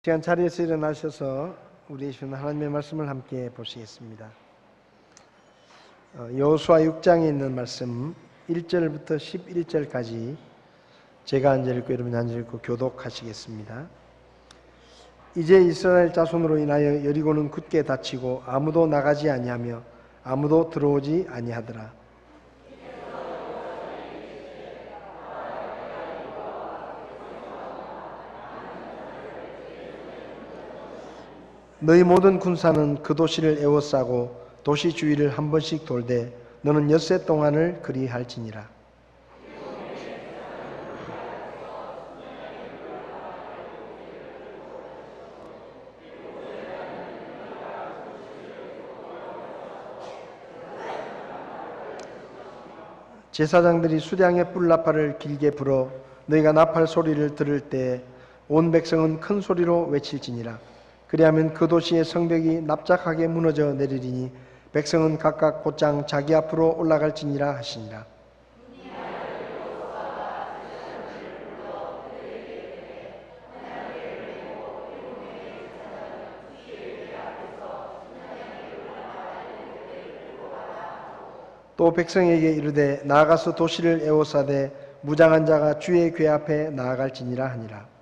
시간 자리에서 일어나셔서 우리 주신 하나님의 말씀을 함께 보시겠습니다. 여호수아 6장에 있는 말씀 1절부터 11절까지 제가 한 절 읽고 여러분이 한 절 읽고 교독하시겠습니다. 이제 이스라엘 자손으로 인하여 여리고는 굳게 닫히고 아무도 나가지 아니하며 아무도 들어오지 아니하더라. 너희 모든 군사는 그 도시를 에워싸고 도시 주위를 한 번씩 돌되 너는 엿새 동안을 그리할지니라. 제사장들이 수량의 뿔나팔을 길게 불어 너희가 나팔 소리를 들을 때 온 백성은 큰 소리로 외칠지니라. 그리하면 그 도시의 성벽이 납작하게 무너져 내리리니 백성은 각각 곧장 자기 앞으로 올라갈지니라 하시니라. 또 백성에게 이르되 나아가서 도시를 에워싸되 무장한 자가 주의 궤 앞에 나아갈지니라 하니라.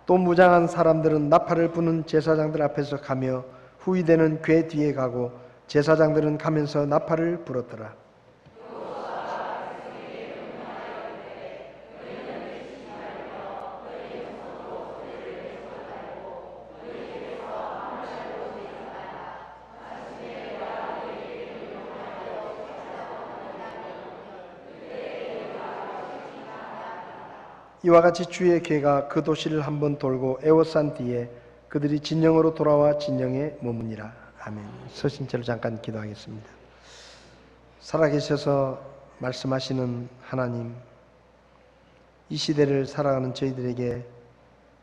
또 무장한 사람들은 나팔을 부는 제사장들 앞에서 가며 후위대는 궤 뒤에 가고 제사장들은 가면서 나팔을 불었더라. 이와 같이 주의 궤가 그 도시를 한번 돌고 에워싼 뒤에 그들이 진영으로 돌아와 진영에 머무니라. 아멘. 서신 채로 잠깐 기도하겠습니다. 살아계셔서 말씀하시는 하나님, 이 시대를 살아가는 저희들에게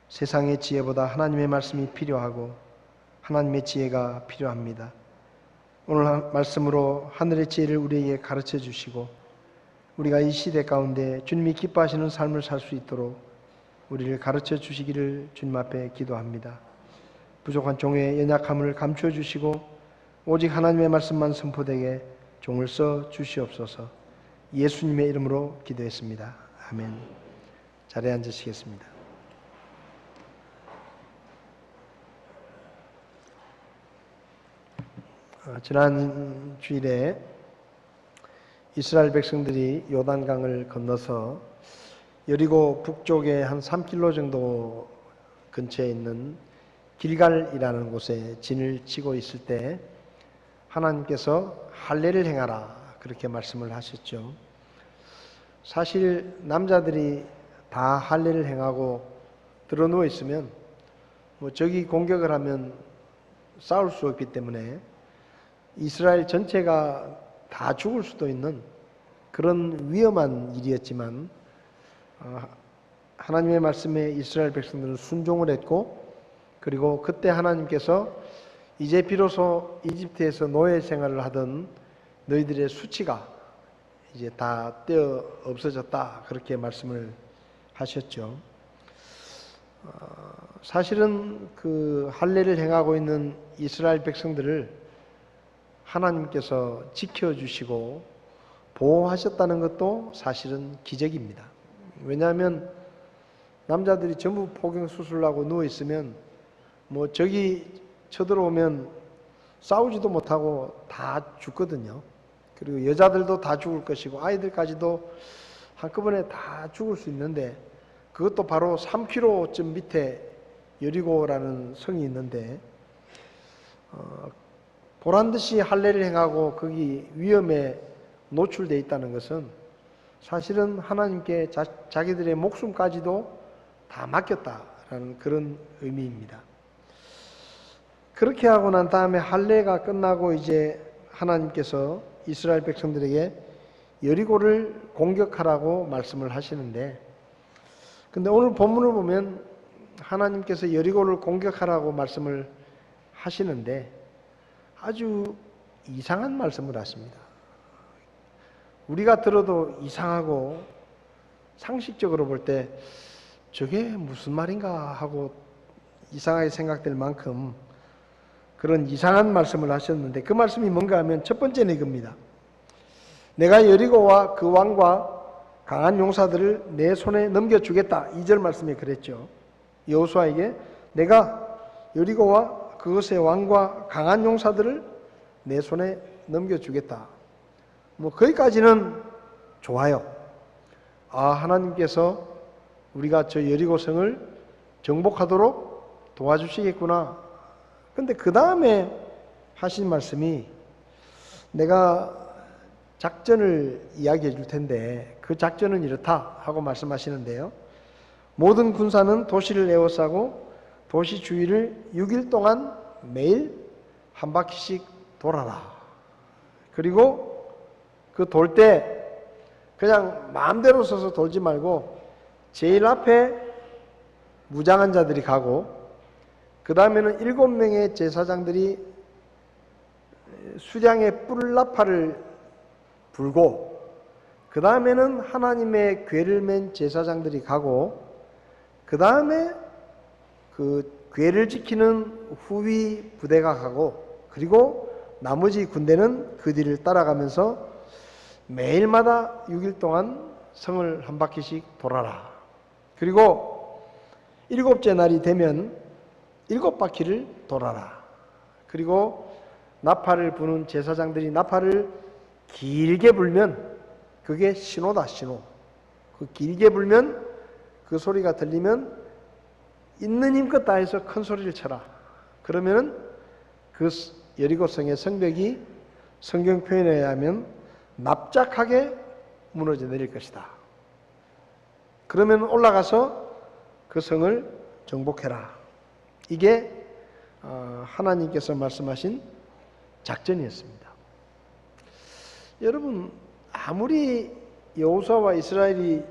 세상의 지혜보다 하나님의 말씀이 필요하고 하나님의 지혜가 필요합니다. 오늘 말씀으로 하늘의 지혜를 우리에게 가르쳐 주시고 우리가 이 시대 가운데 주님이 기뻐하시는 삶을 살 수 있도록 우리를 가르쳐 주시기를 주님 앞에 기도합니다. 부족한 종의 연약함을 감추어 주시고 오직 하나님의 말씀만 선포되게 종을 써 주시옵소서. 예수님의 이름으로 기도했습니다. 아멘. 자리에 앉으시겠습니다. 지난 주일에 이스라엘 백성들이 요단강을 건너서 여리고 북쪽에 한 3km 정도 근처에 있는 길갈이라는 곳에 진을 치고 있을 때 하나님께서 할례를 행하라 그렇게 말씀을 하셨죠. 사실 남자들이 다 할례를 행하고 드러누워 있으면 적이 공격을 하면 싸울 수 없기 때문에 이스라엘 전체가 다 죽을 수도 있는 그런 위험한 일이었지만 하나님의 말씀에 이스라엘 백성들은 순종을 했고 그리고 그때 하나님께서 이제 비로소 이집트에서 노예 생활을 하던 너희들의 수치가 이제 다 떼어 없어졌다 그렇게 말씀을 하셨죠. 사실은 그 할례를 행하고 있는 이스라엘 백성들을 하나님께서 지켜주시고 보호하셨다는 것도 사실은 기적입니다. 왜냐하면 남자들이 전부 포경수술하고 누워있으면 적이 쳐들어오면 싸우지도 못하고 다 죽거든요. 그리고 여자들도 다 죽을 것이고 아이들까지도 한꺼번에 다 죽을 수 있는데 그것도 바로 3km쯤 밑에 여리고라는 성이 있는데 보란듯이 할례를 행하고 거기 위험에 노출되어 있다는 것은 사실은 하나님께 자기들의 목숨까지도 다 맡겼다라는 그런 의미입니다. 그렇게 하고 난 다음에 할례가 끝나고 이제 하나님께서 이스라엘 백성들에게 여리고를 공격하라고 말씀을 하시는데 근데 오늘 본문을 보면 하나님께서 여리고를 공격하라고 말씀을 하시는데 아주 이상한 말씀을 하십니다. 우리가 들어도 이상하고 상식적으로 볼 때 저게 무슨 말인가 하고 이상하게 생각될 만큼 그런 이상한 말씀을 하셨는데 그 말씀이 뭔가 하면 첫 번째는 이겁니다. 내가 여리고와 그 왕과 강한 용사들을 내 손에 넘겨주겠다. 2절 말씀에 그랬죠. 여호수아에게 내가 여리고와 그것의 왕과 강한 용사들을 내 손에 넘겨주겠다. 뭐 거기까지는 좋아요. 하나님께서 우리가 저 여리고성을 정복하도록 도와주시겠구나. 근데 그 다음에 하신 말씀이 내가 작전을 이야기해 줄 텐데 그 작전은 이렇다 하고 말씀하시는데요. 모든 군사는 도시를 에워싸고 도시 주위를 6일 동안 매일 한 바퀴씩 돌아라. 그리고 그 돌 때 그냥 마음대로 서서 돌지 말고 제일 앞에 무장한 자들이 가고 그 다음에는 7명의 제사장들이 수량의 뿔나팔을 불고 그 다음에는 하나님의 궤를 맨 제사장들이 가고 그 다음에 그 궤를 지키는 후위 부대가 가고 그리고 나머지 군대는 그 뒤를 따라가면서 매일마다 6일 동안 성을 한 바퀴씩 돌아라. 그리고 7째 날이 되면 7바퀴를 돌아라. 그리고 나팔을 부는 제사장들이 나팔을 길게 불면 그게 신호다, 신호. 그 길게 불면 그 소리가 들리면 있는 힘껏 다해서 큰 소리를 쳐라. 그러면은 그 여리고성의 성벽이 성경 표현에 의하면 납작하게 무너져 내릴 것이다. 그러면 올라가서 그 성을 정복해라. 이게 하나님께서 말씀하신 작전이었습니다. 여러분, 아무리 여호수아와 이스라엘이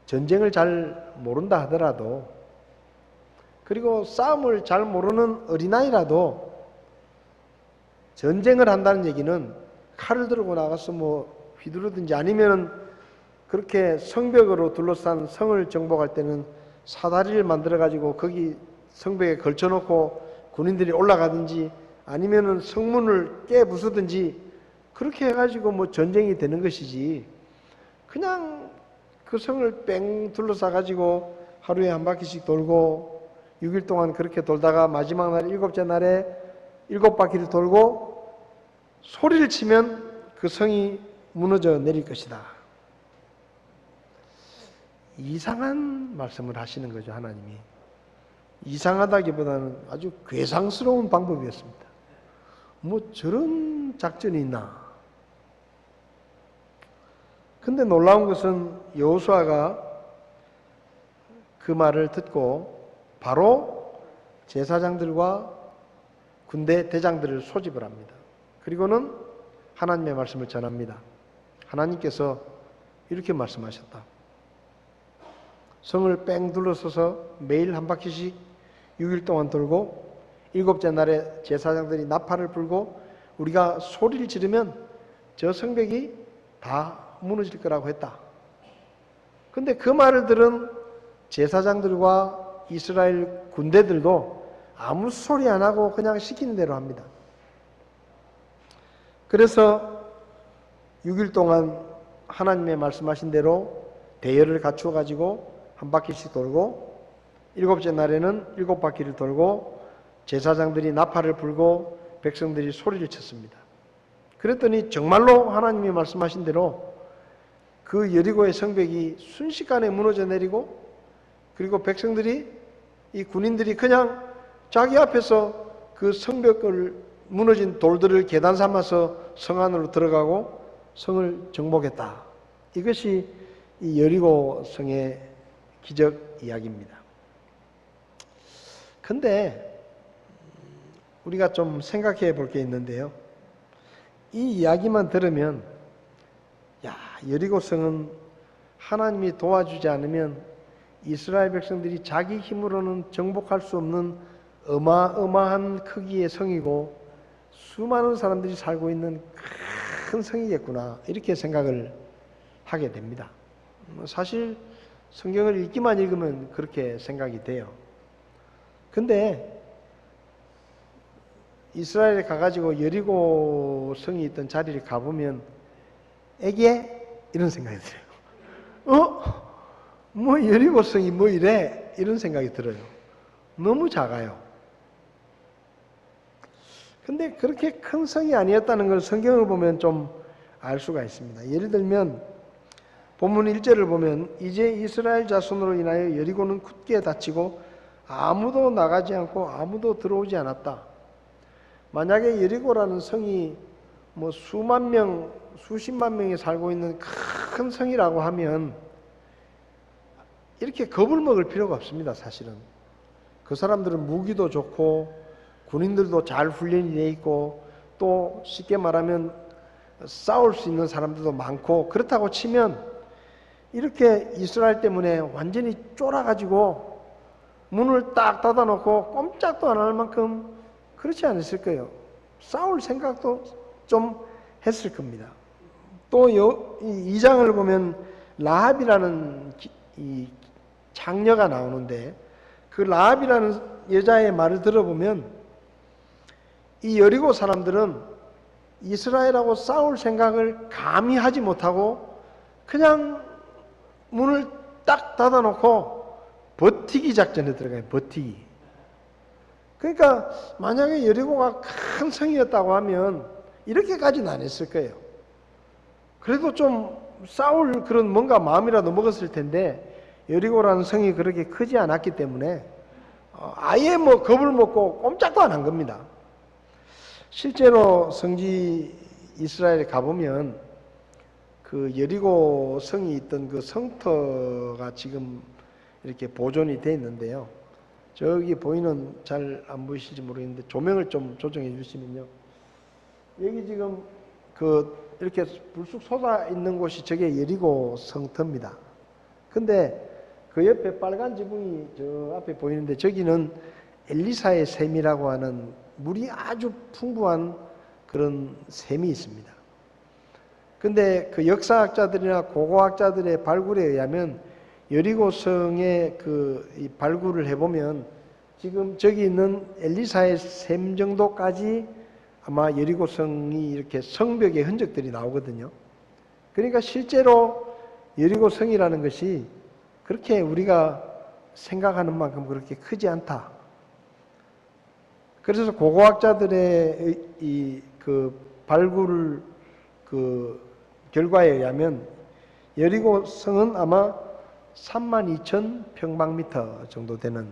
전쟁을 잘 모른다 하더라도 그리고 싸움을 잘 모르는 어린아이라도 전쟁을 한다는 얘기는 칼을 들고 나가서 뭐 휘두르든지 아니면은 그렇게 성벽으로 둘러싼 성을 정복할 때는 사다리를 만들어 가지고 거기 성벽에 걸쳐놓고 군인들이 올라가든지 아니면은 성문을 깨부수든지 그렇게 해가지고 뭐 전쟁이 되는 것이지 그냥 그 성을 뺑 둘러싸 가지고 하루에 한 바퀴씩 돌고 6일 동안 그렇게 돌다가 마지막 날 7째 날에 7바퀴를 돌고 소리를 치면 그 성이 무너져 내릴 것이다. 이상한 말씀을 하시는 거죠, 하나님이. 이상하다기보다는 아주 괴상스러운 방법이었습니다. 뭐 저런 작전이 있나? 근데 놀라운 것은 여호수아가 그 말을 듣고 바로 제사장들과 군대 대장들을 소집을 합니다. 그리고는 하나님의 말씀을 전합니다. 하나님께서 이렇게 말씀하셨다. 성을 뺑 둘러서서 매일 한 바퀴씩 6일 동안 돌고 7째 날에 제사장들이 나팔을 불고 우리가 소리를 지르면 저 성벽이 다 무너질 거라고 했다. 근데 그 말을 들은 제사장들과 이스라엘 군대들도 아무 소리 안 하고 그냥 시키는 대로 합니다. 그래서 6일 동안 하나님의 말씀하신 대로 대열을 갖추어 가지고 한 바퀴씩 돌고 7째 날에는 7바퀴를 돌고 제사장들이 나팔을 불고 백성들이 소리를 쳤습니다. 그랬더니 정말로 하나님이 말씀하신 대로 그 여리고의 성벽이 순식간에 무너져 내리고 그리고 백성들이 이 군인들이 그냥 자기 앞에서 그 성벽을 무너진 돌들을 계단 삼아서 성 안으로 들어가고 성을 정복했다. 이것이 이 여리고 성의 기적 이야기입니다. 근데 우리가 좀 생각해 볼 게 있는데요. 이 이야기만 들으면 야, 여리고 성은 하나님이 도와주지 않으면 이스라엘 백성들이 자기 힘으로는 정복할 수 없는 어마어마한 크기의 성이고 수많은 사람들이 살고 있는 큰 성이겠구나, 이렇게 생각을 하게 됩니다. 사실 성경을 읽기만 읽으면 그렇게 생각이 돼요. 근데 이스라엘에 가가지고 여리고 성이 있던 자리를 가보면 에게? 이런 생각이 들어요. 뭐 여리고 성이 뭐 이래? 이런 생각이 들어요. 너무 작아요. 근데 그렇게 큰 성이 아니었다는 걸 성경을 보면 좀 알 수가 있습니다. 예를 들면 본문 1절을 보면 이제 이스라엘 자손으로 인하여 여리고는 굳게 닫히고 아무도 나가지 않고 아무도 들어오지 않았다. 만약에 여리고라는 성이 뭐 수만 명, 수십만 명이 살고 있는 큰 성이라고 하면 이렇게 겁을 먹을 필요가 없습니다. 사실은 그 사람들은 무기도 좋고 군인들도 잘 훈련이 돼 있고 또 쉽게 말하면 싸울 수 있는 사람들도 많고, 그렇다고 치면 이렇게 이스라엘 때문에 완전히 쫄아가지고 문을 딱 닫아놓고 꼼짝도 안 할 만큼 그렇지 않았을 거예요. 싸울 생각도 좀 했을 겁니다. 또 이 2장을 보면 라합이라는 이 장녀가 나오는데, 그 라합이라는 여자의 말을 들어보면 이 여리고 사람들은 이스라엘하고 싸울 생각을 감히 하지 못하고 그냥 문을 딱 닫아놓고 버티기 작전에 들어가요. 버티기. 그러니까 만약에 여리고가 큰 성이었다고 하면 이렇게까지는 안 했을 거예요. 그래도 좀 싸울 그런 뭔가 마음이라도 먹었을 텐데 여리고라는 성이 그렇게 크지 않았기 때문에 아예 뭐 겁을 먹고 꼼짝도 안 한 겁니다. 실제로 성지 이스라엘에 가보면 그 여리고 성이 있던 그 성터가 지금 이렇게 보존이 되어 있는데요. 저기 보이는, 잘 안 보이실지 모르겠는데 조명을 좀 조정해 주시면요. 여기 지금 그 이렇게 불쑥 솟아 있는 곳이 저게 여리고 성터입니다. 근데 그 옆에 빨간 지붕이 저 앞에 보이는데 저기는 엘리사의 샘이라고 하는 물이 아주 풍부한 그런 샘이 있습니다. 근데 그 역사학자들이나 고고학자들의 발굴에 의하면 여리고성의 이 발굴을 해보면 지금 저기 있는 엘리사의 샘 정도까지 아마 여리고성이 이렇게 성벽의 흔적들이 나오거든요. 그러니까 실제로 여리고성이라는 것이 그렇게 우리가 생각하는 만큼 그렇게 크지 않다. 그래서 고고학자들의 그 발굴 그 결과에 의하면 여리고성은 아마 32,000평방미터 정도 되는,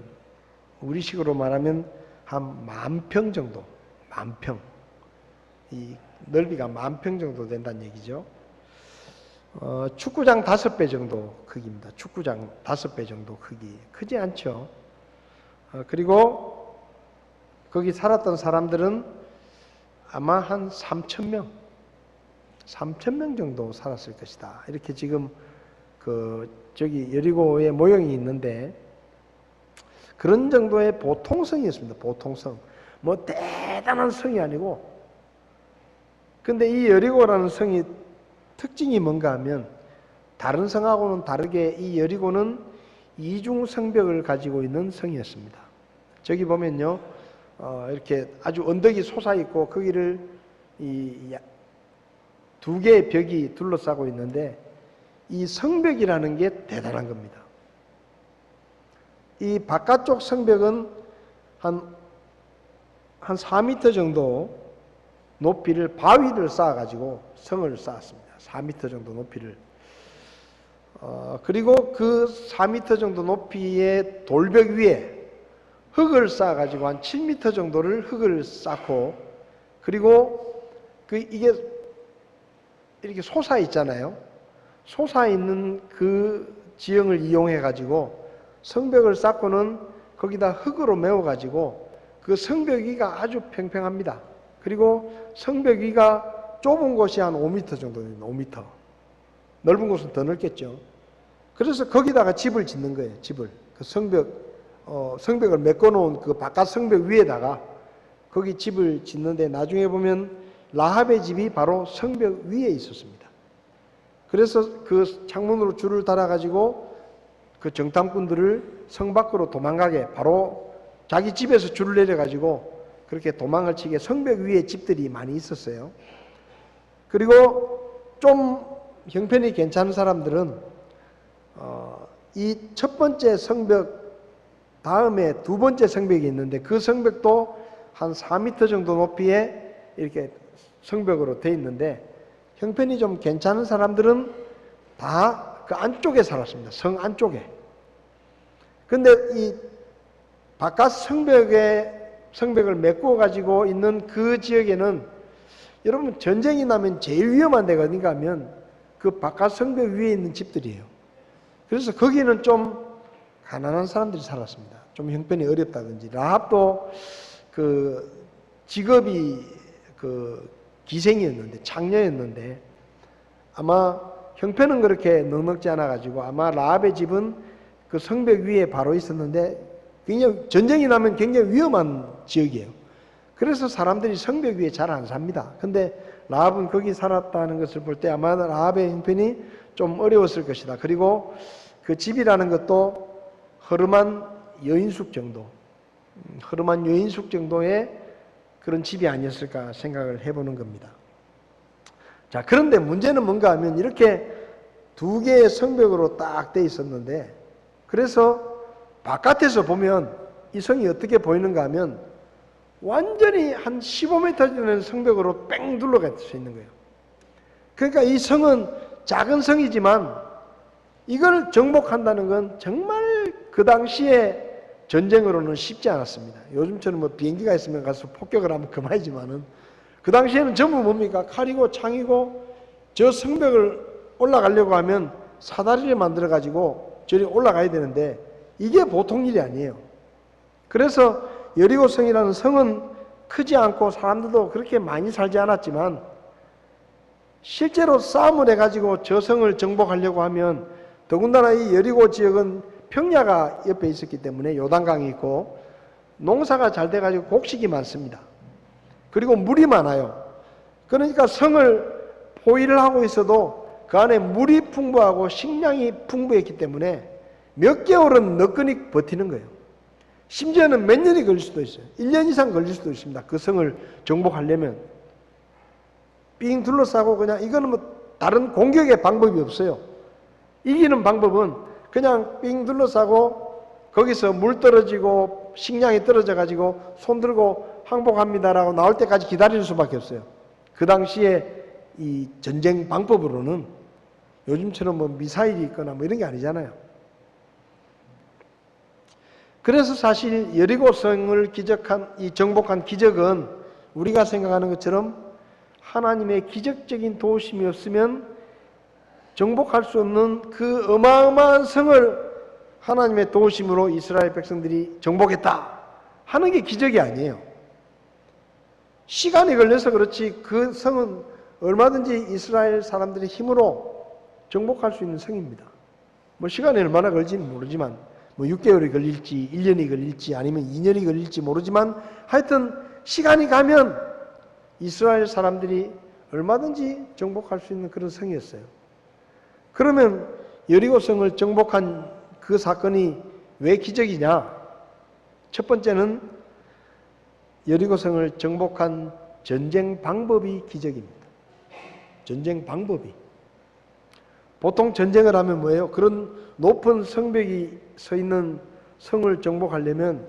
우리식으로 말하면 한 10,000평 정도, 10,000평. 이 넓이가 10,000평 정도 된다는 얘기죠. 축구장 5배 정도 크기입니다. 축구장 5배 정도 크기. 크지 않죠. 그리고 거기 살았던 사람들은 아마 한 3,000명 정도 살았을 것이다. 이렇게 지금 저기 여리고의 모형이 있는데 그런 정도의 보통성이었습니다. 보통성. 뭐 대단한 성이 아니고. 근데 이 여리고라는 성이 특징이 뭔가 하면 다른 성하고는 다르게 이 여리고는 이중 성벽을 가지고 있는 성이었습니다. 저기 보면요. 이렇게 아주 언덕이 솟아있고 거기를 두 개의 벽이 둘러싸고 있는데 이 성벽이라는 게 대단한 겁니다. 이 바깥쪽 성벽은 한 4m 정도 높이를 바위를 쌓아가지고 성을 쌓았습니다. 4m 정도 높이를. 그리고 그 4m 정도 높이의 돌벽 위에 흙을 쌓아가지고 한 7m 정도를 흙을 쌓고, 그리고 이게 이렇게 솟아 있잖아요. 솟아 있는 그 지형을 이용해 가지고 성벽을 쌓고는 거기다 흙으로 메워 가지고 그 성벽 위가 아주 평평합니다. 그리고 성벽 위가 좁은 곳이 한 5m 정도 됩니다. 5m. 넓은 곳은 더 넓겠죠. 그래서 거기다가 집을 짓는 거예요. 집을. 그 성벽을 메꿔놓은 그 바깥 성벽 위에다가 거기 집을 짓는데 나중에 보면 라합의 집이 바로 성벽 위에 있었습니다. 그래서 그 창문으로 줄을 달아가지고 그 정탐꾼들을 성 밖으로 도망가게 바로 자기 집에서 줄을 내려가지고 그렇게 도망을 치게 성벽 위에 집들이 많이 있었어요. 그리고 좀 형편이 괜찮은 사람들은 이 첫 번째 성벽 다음에 두 번째 성벽이 있는데 그 성벽도 한 4m 정도 높이에 이렇게 성벽으로 돼 있는데 형편이 좀 괜찮은 사람들은 다 그 안쪽에 살았습니다. 성 안쪽에. 근데 이 바깥 성벽을 메꾸어 가지고 있는 그 지역에는 여러분 전쟁이 나면 제일 위험한 데가 어딘가 하면 그 바깥 성벽 위에 있는 집들이에요. 그래서 거기는 좀 가난한 사람들이 살았습니다. 좀 형편이 어렵다든지. 라합도 그 직업이 그 기생이었는데 창녀였는데 아마 형편은 그렇게 넉넉지 않아 가지고 아마 라합의 집은 그 성벽 위에 바로 있었는데 굉장히 전쟁이 나면 굉장히 위험한 지역이에요. 그래서 사람들이 성벽 위에 잘 안 삽니다. 근데 라합은 거기 살았다는 것을 볼 때 아마 라합의 형편이 좀 어려웠을 것이다. 그리고 그 집이라는 것도 허름한 여인숙 정도의 그런 집이 아니었을까 생각을 해보는 겁니다. 자, 그런데 문제는 뭔가 하면 이렇게 두 개의 성벽으로 딱 돼 있었는데 그래서 바깥에서 보면 이 성이 어떻게 보이는가 하면 완전히 한 15m 되는 성벽으로 뺑 둘러갈 수 있는 거예요. 그러니까 이 성은 작은 성이지만 이걸 정복한다는 건 정말 그 당시에 전쟁으로는 쉽지 않았습니다. 요즘처럼 뭐 비행기가 있으면 가서 폭격을 하면 그만이지만은 그 당시에는 전부 뭡니까? 칼이고 창이고 저 성벽을 올라가려고 하면 사다리를 만들어 가지고 저리 올라가야 되는데 이게 보통 일이 아니에요. 그래서 여리고성이라는 성은 크지 않고 사람들도 그렇게 많이 살지 않았지만 실제로 싸움을 해가지고 저 성을 정복하려고 하면 더군다나 이 여리고 지역은 평야가 옆에 있었기 때문에 요단강이 있고 농사가 잘 돼가지고 곡식이 많습니다. 그리고 물이 많아요. 그러니까 성을 포위를 하고 있어도 그 안에 물이 풍부하고 식량이 풍부했기 때문에 몇 개월은 너끈히 버티는 거예요. 심지어는 몇 년이 걸릴 수도 있어요. 1년 이상 걸릴 수도 있습니다. 그 성을 정복하려면. 삥 둘러싸고 그냥 이거는 뭐 다른 공격의 방법이 없어요. 이기는 방법은 그냥 삥 둘러싸고 거기서 물 떨어지고 식량이 떨어져 가지고 손 들고 항복합니다라고 나올 때까지 기다릴 수밖에 없어요. 그 당시에 이 전쟁 방법으로는 요즘처럼 뭐 미사일이 있거나 뭐 이런 게 아니잖아요. 그래서 사실 여리고성을 정복한 기적은 우리가 생각하는 것처럼 하나님의 기적적인 도우심이 없으면 정복할 수 없는 그 어마어마한 성을 하나님의 도우심으로 이스라엘 백성들이 정복했다 하는 게 기적이 아니에요. 시간이 걸려서 그렇지 그 성은 얼마든지 이스라엘 사람들의 힘으로 정복할 수 있는 성입니다. 뭐 시간이 얼마나 걸릴지는 모르지만 뭐 6개월이 걸릴지 1년이 걸릴지 아니면 2년이 걸릴지 모르지만 하여튼 시간이 가면 이스라엘 사람들이 얼마든지 정복할 수 있는 그런 성이었어요. 그러면 여리고성을 정복한 그 사건이 왜 기적이냐? 첫 번째는 여리고성을 정복한 전쟁 방법이 기적입니다. 전쟁 방법이. 보통 전쟁을 하면 뭐예요? 그런 높은 성벽이 서 있는 성을 정복하려면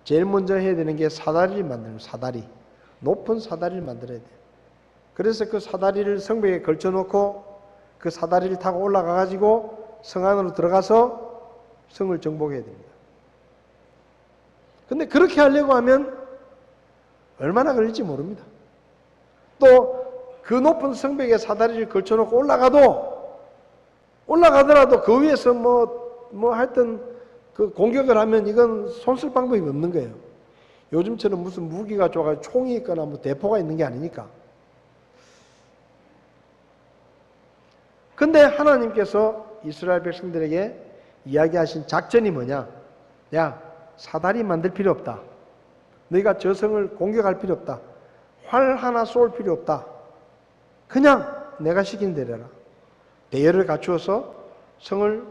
제일 먼저 해야 되는 게 사다리를 만드는 사다리. 높은 사다리를 만들어야 돼요. 그래서 그 사다리를 성벽에 걸쳐놓고 그 사다리를 타고 올라가 가지고 성 안으로 들어가서 성을 정복해야 됩니다. 근데 그렇게 하려고 하면 얼마나 걸릴지 모릅니다. 또 그 높은 성벽에 사다리를 걸쳐놓고 올라가더라도 그 위에서 뭐 하여튼 그 공격을 하면 이건 손 쓸 방법이 없는 거예요. 요즘처럼 무슨 무기가 좋아가지고 총이 있거나 뭐 대포가 있는 게 아니니까. 근데 하나님께서 이스라엘 백성들에게 이야기하신 작전이 뭐냐? 야, 사다리 만들 필요 없다. 너희가 저 성을 공격할 필요 없다. 활 하나 쏠 필요 없다. 그냥 내가 시킨 대로 해라. 대열을 갖추어서 성을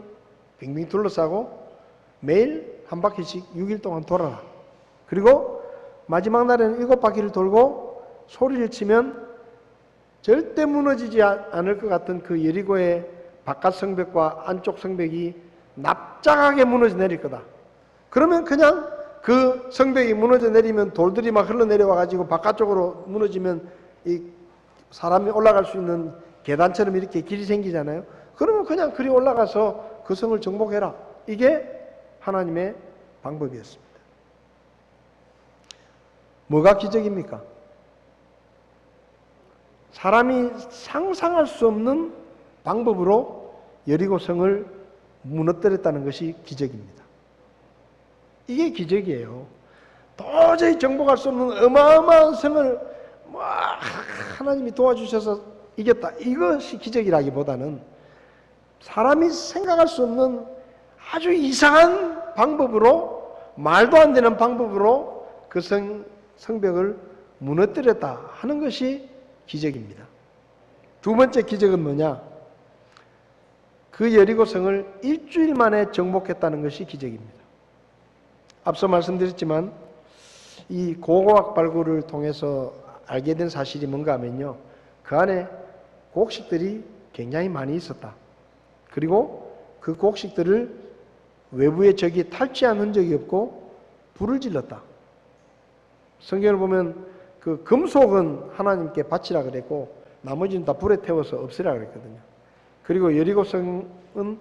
빙빙 둘러싸고 매일 한 바퀴씩 6일 동안 돌아라. 그리고 마지막 날에는 7바퀴를 돌고 소리를 치면 절대 무너지지 않을 것 같은 그 여리고의 바깥 성벽과 안쪽 성벽이 납작하게 무너져 내릴 거다. 그러면 그냥 그 성벽이 무너져 내리면 돌들이 막 흘러내려와 가지고 바깥쪽으로 무너지면 이 사람이 올라갈 수 있는 계단처럼 이렇게 길이 생기잖아요. 그러면 그냥 그리 올라가서 그 성을 정복해라. 이게 하나님의 방법이었습니다. 뭐가 기적입니까? 사람이 상상할 수 없는 방법으로 여리고 성을 무너뜨렸다는 것이 기적입니다. 이게 기적이에요. 도저히 정복할 수 없는 어마어마한 성을 하나님이 도와주셔서 이겼다. 이것이 기적이라기보다는 사람이 생각할 수 없는 아주 이상한 방법으로, 말도 안 되는 방법으로 그 성벽을 무너뜨렸다 하는 것이 기적입니다. 두 번째 기적은 뭐냐? 그 여리고 성을 일주일 만에 정복했다는 것이 기적입니다. 앞서 말씀드렸지만 이 고고학 발굴을 통해서 알게 된 사실이 뭔가 하면요, 그 안에 곡식들이 굉장히 많이 있었다. 그리고 그 곡식들을 외부의 적이 탈취한 흔적이 없고 불을 질렀다. 성경을 보면 그 금속은 하나님께 바치라 그랬고 나머지는 다 불에 태워서 없애라 그랬거든요. 그리고 여리고성은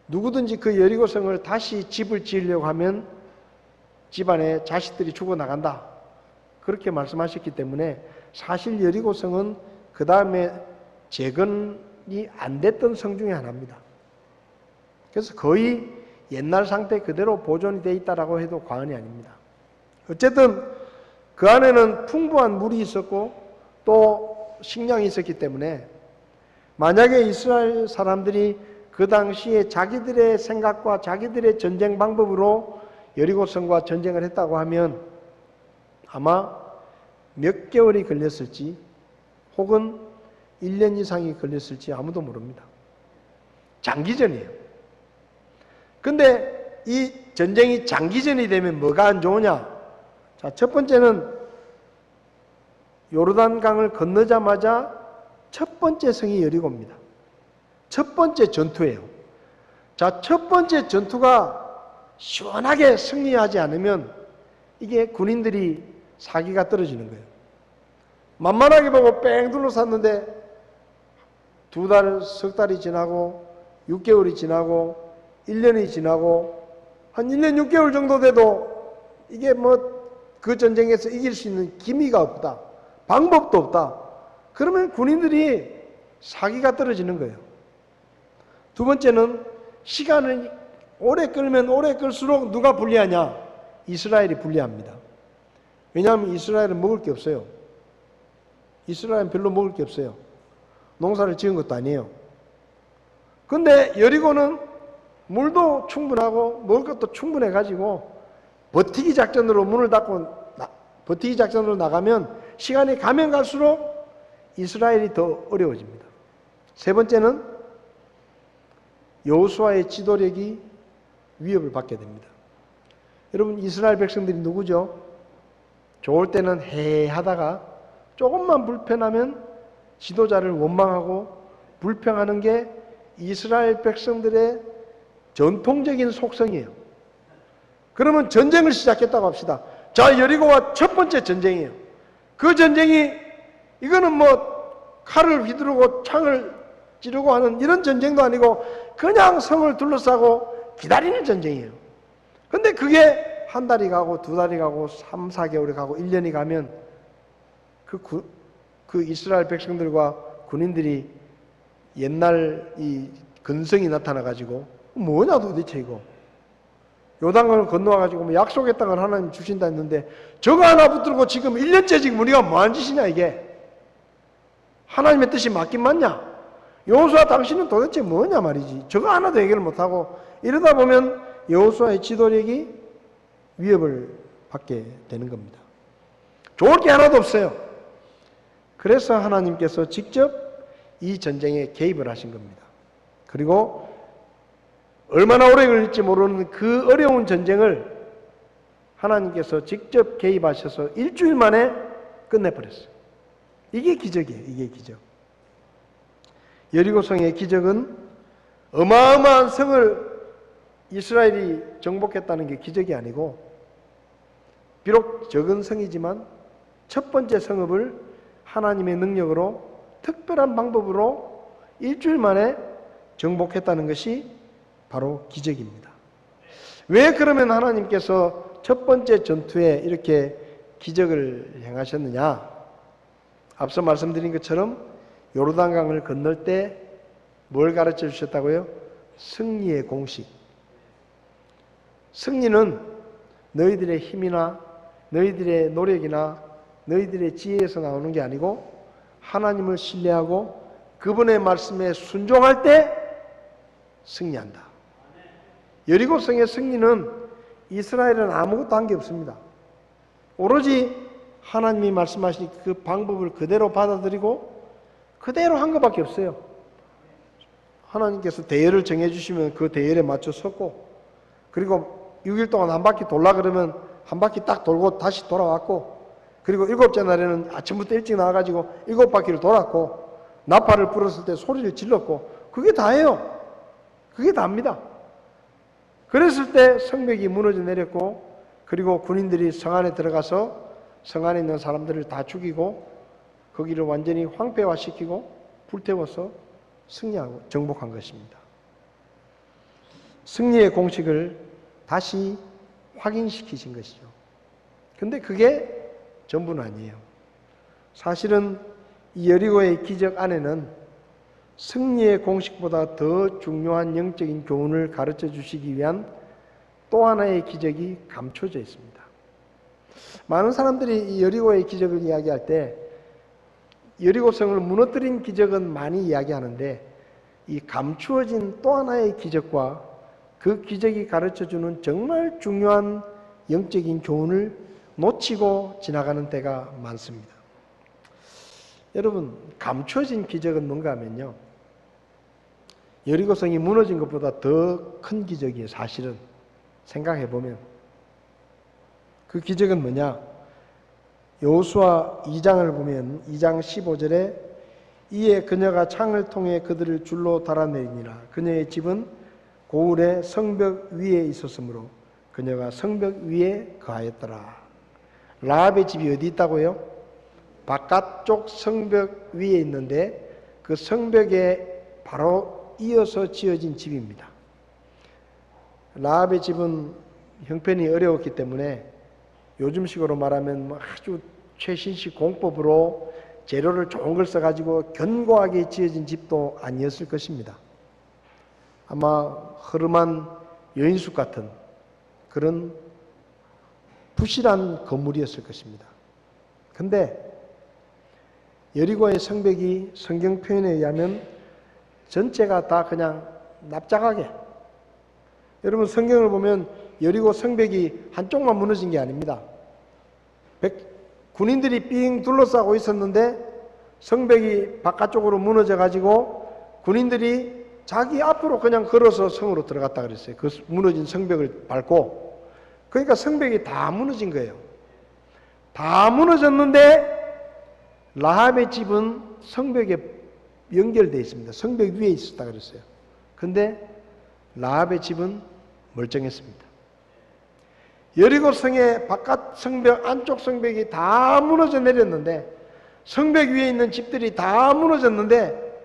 누구든지 그 여리고성을 다시 집을 지으려고 하면 집안에 자식들이 죽어나간다. 그렇게 말씀하셨기 때문에 사실 여리고성은 그 다음에 재건이 안 됐던 성 중에 하나입니다. 그래서 거의 옛날 상태 그대로 보존이 되어 있다라고 해도 과언이 아닙니다. 어쨌든 그 안에는 풍부한 물이 있었고 또 식량이 있었기 때문에 만약에 이스라엘 사람들이 그 당시에 자기들의 생각과 자기들의 전쟁 방법으로 여리고성과 전쟁을 했다고 하면 아마 몇 개월이 걸렸을지 혹은 1년 이상이 걸렸을지 아무도 모릅니다. 장기전이에요. 근데 이 전쟁이 장기전이 되면 뭐가 안 좋으냐? 자, 첫 번째는 요르단강을 건너자마자 첫 번째 성이 여리고입니다. 첫 번째 전투예요. 자, 첫 번째 전투가 시원하게 승리하지 않으면 이게 군인들이 사기가 떨어지는 거예요. 만만하게 보고 뺑 둘러쌌는데 2달, 석 달이 지나고 6개월이 지나고 1년이 지나고 한 1년 6개월 정도 돼도 이게 뭐 그 전쟁에서 이길 수 있는 기미가 없다. 방법도 없다. 그러면 군인들이 사기가 떨어지는 거예요. 두 번째는 시간을 오래 끌면 오래 끌수록 누가 불리하냐? 이스라엘이 불리합니다. 왜냐하면 이스라엘은 먹을 게 없어요. 이스라엘은 별로 먹을 게 없어요. 농사를 지은 것도 아니에요. 근데 여리고는 물도 충분하고 먹을 것도 충분해가지고 버티기 작전으로 문을 닫고 버티기 작전으로 나가면 시간이 가면 갈수록 이스라엘이 더 어려워집니다. 세 번째는 여호수아의 지도력이 위협을 받게 됩니다. 여러분, 이스라엘 백성들이 누구죠? 좋을 때는 해하다가 조금만 불편하면 지도자를 원망하고 불평하는 게 이스라엘 백성들의 전통적인 속성이에요. 그러면 전쟁을 시작했다고 합시다. 자, 여리고와 첫 번째 전쟁이에요. 그 전쟁이 이거는 뭐 칼을 휘두르고 창을 찌르고 하는 이런 전쟁도 아니고 그냥 성을 둘러싸고 기다리는 전쟁이에요. 근데 그게 한 달이 가고 2달이 가고 3, 4개월이 가고 1년이 가면 그 이스라엘 백성들과 군인들이 옛날 이 근성이 나타나가지고 뭐냐 도대체 이거. 요단강을 건너와가지고 뭐 약속의 땅을 하나님 주신다 했는데 저거 하나 붙들고 지금 1년째 지금 우리가 뭐하는 짓이냐 이게. 하나님의 뜻이 맞긴 맞냐? 여호수아 당신은 도대체 뭐냐 말이지. 저거 하나도 해결 못하고 이러다 보면 여호수아의 지도력이 위협을 받게 되는 겁니다. 좋을 게 하나도 없어요. 그래서 하나님께서 직접 이 전쟁에 개입을 하신 겁니다. 그리고 얼마나 오래 걸릴지 모르는 그 어려운 전쟁을 하나님께서 직접 개입하셔서 일주일 만에 끝내버렸어요. 이게 기적이에요. 이게 기적. 여리고성의 기적은 어마어마한 성을 이스라엘이 정복했다는 게 기적이 아니고, 비록 적은 성이지만 첫 번째 성읍을 하나님의 능력으로 특별한 방법으로 일주일 만에 정복했다는 것이 바로 기적입니다. 왜 그러면 하나님께서 첫 번째 전투에 이렇게 기적을 행하셨느냐? 앞서 말씀드린 것처럼 요르단강을 건널 때 뭘 가르쳐 주셨다고요? 승리의 공식. 승리는 너희들의 힘이나 너희들의 노력이나 너희들의 지혜에서 나오는 게 아니고 하나님을 신뢰하고 그분의 말씀에 순종할 때 승리한다. 여리고성의 승리는 이스라엘은 아무것도 한 게 없습니다. 오로지 하나님이 말씀하신 그 방법을 그대로 받아들이고 그대로 한 것밖에 없어요. 하나님께서 대열을 정해주시면 그 대열에 맞춰 섰고, 그리고 6일 동안 한 바퀴 돌라 그러면 한 바퀴 딱 돌고 다시 돌아왔고, 그리고 7째 날에는 아침부터 일찍 나와가지고 7바퀴를 돌았고, 나팔을 불었을 때 소리를 질렀고, 그게 다예요. 그게 다입니다. 그랬을 때 성벽이 무너져 내렸고, 그리고 군인들이 성 안에 들어가서 성 안에 있는 사람들을 다 죽이고 거기를 완전히 황폐화시키고 불태워서 승리하고 정복한 것입니다. 승리의 공식을 다시 확인시키신 것이죠. 근데 그게 전부는 아니에요. 사실은 이 여리고의 기적 안에는 승리의 공식보다 더 중요한 영적인 교훈을 가르쳐 주시기 위한 또 하나의 기적이 감춰져 있습니다. 많은 사람들이 이 여리고의 기적을 이야기할 때 여리고성을 무너뜨린 기적은 많이 이야기하는데, 이 감추어진 또 하나의 기적과 그 기적이 가르쳐주는 정말 중요한 영적인 교훈을 놓치고 지나가는 때가 많습니다. 여러분, 감추어진 기적은 뭔가 하면요, 여리고성이 무너진 것보다 더 큰 기적이에요. 사실은 생각해보면 그 기적은 뭐냐? 여호수아 2장을 보면 2장 15절에 이에 그녀가 창을 통해 그들을 줄로 달아내리니라. 그녀의 집은 고을의 성벽 위에 있었으므로 그녀가 성벽 위에 거하였더라. 라합의 집이 어디 있다고요? 바깥쪽 성벽 위에 있는데 그 성벽에 바로 이어서 지어진 집입니다. 라합의 집은 형편이 어려웠기 때문에 요즘식으로 말하면 아주 최신식 공법으로 재료를 좋은 걸 써가지고 견고하게 지어진 집도 아니었을 것입니다. 아마 허름한 여인숙 같은 그런 부실한 건물이었을 것입니다. 근데 여리고의 성벽이 성경 표현에 의하면 전체가 다 그냥 납작하게, 여러분 성경을 보면 여리고 성벽이 한쪽만 무너진 게 아닙니다. 군인들이 삥 둘러싸고 있었는데 성벽이 바깥쪽으로 무너져 가지고 군인들이 자기 앞으로 그냥 걸어서 성으로 들어갔다 그랬어요. 그 무너진 성벽을 밟고. 그러니까 성벽이 다 무너진 거예요. 다 무너졌는데 라합의 집은 성벽에 연결되어 있습니다. 성벽 위에 있었다 그랬어요. 근데 라합의 집은 멀쩡했습니다. 여리고 성의 바깥 성벽, 안쪽 성벽이 다 무너져 내렸는데, 성벽 위에 있는 집들이 다 무너졌는데